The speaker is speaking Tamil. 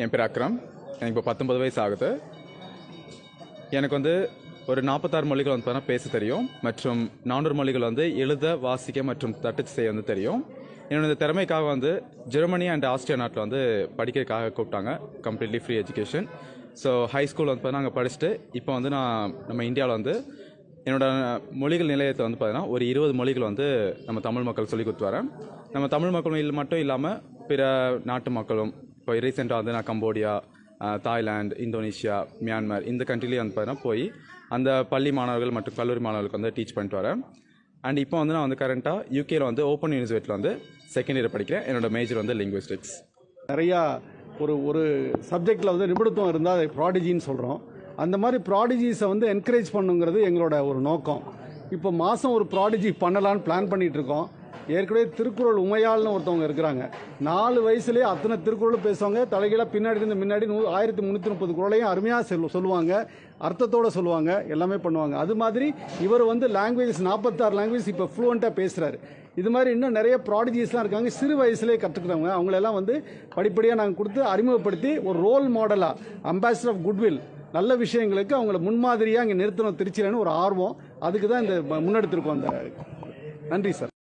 என் பேர் அக்ரம். எனக்கு இப்போ 19 வயசு ஆகுது. எனக்கு வந்து ஒரு 46 மொழிகள் வந்து பார்த்தீங்கன்னா பேச தெரியும் மற்றும் 400 மொழிகள் வந்து எழுத, வாசிக்க மற்றும் தட்டச்சு செய்ய வந்து தெரியும். என்னோட திறமைக்காக வந்து ஜெர்மனி அண்ட் ஆஸ்திரியா நாட்டில் வந்து படிக்கிறதுக்காக கூப்பிட்டாங்க. Completely free education. So high school வந்து பார்த்தீங்கன்னா அங்கே படிச்சுட்டு இப்போ வந்து நான் நம்ம இந்தியாவில் வந்து என்னோட மொழிகள் நிலையத்தை வந்து பார்த்தீங்கன்னா ஒரு 20 மொழிகள் வந்து நம்ம தமிழ் மக்கள் சொல்லி கொடுத்து வரேன். நம்ம தமிழ் மக்கள் மட்டும் இல்லாமல் பிற நாட்டு மக்களும் இப்போ ரீசெண்டாக வந்து நான் கம்போடியா, தாய்லாந்து, இந்தோனேஷியா, மியான்மர் இந்த கண்ட்ரிலேயே வந்து பார்த்தீங்கன்னா போய் அந்த பள்ளி மாணவர்கள் மற்றும் கல்லூரி மாணவர்களுக்கு வந்து டீச் பண்ணிட்டு வரேன். அண்ட் இப்போ வந்து நான் வந்து கரண்ட்டாக யூகேயில் வந்து ஓப்பன் யூனிவர்சிட்டியில் வந்து செகண்ட் இயர் படிக்கிறேன். என்னோட மேஜர் வந்து லிங்குவிஸ்டிக்ஸ். நிறையா ஒரு சப்ஜெக்டில் வந்து நிபுணத்துவம் இருந்தால் அதை ப்ராடிஜின்னு சொல்கிறோம். அந்த மாதிரி ப்ராடிஜிஸை வந்து என்கரேஜ் பண்ணுங்கிறது எங்களோட ஒரு நோக்கம். இப்போ மாதம் ஒரு ப்ராடிஜி பண்ணலான்னு பிளான் பண்ணிகிட்ருக்கோம். ஏற்கனவே திருக்குறள் உமையாள்னு ஒருத்தவங்க இருக்கிறாங்க. 4 வயசுலேயே அத்தனை திருக்குறளும் பேசுவாங்க. தலைகீழாக பின்னாடி இருந்து முன்னாடி 1330 குறளையும் அருமையாக சொல்லுவாங்க, அர்த்தத்தோடு சொல்லுவாங்க, எல்லாமே பண்ணுவாங்க. அது மாதிரி இவர் வந்து லாங்குவேஜஸ் 46 லாங்குவேஜ் இப்போ ஃப்ளூவெண்ட்டாக பேசுகிறாரு. இது மாதிரி இன்னும் நிறைய ப்ராடிஜிஸ்லாம் இருக்காங்க, சிறு வயசுலேயே கற்றுக்கிறவங்க. அவங்களெல்லாம் வந்து படிப்படியாக நாங்கள் கொடுத்து அறிமுகப்படுத்தி ஒரு ரோல் மாடலாக, அம்பாசிடர் ஆஃப் குட்வில், நல்ல விஷயங்களுக்கு அவங்கள முன்மாதிரியாக இங்கே நிறுத்தணும் திருச்சியிலன்னு ஒரு ஆர்வம். அதுக்கு தான் இந்த முன்னெடுத்திருக்கோம். அந்த நன்றி சார்.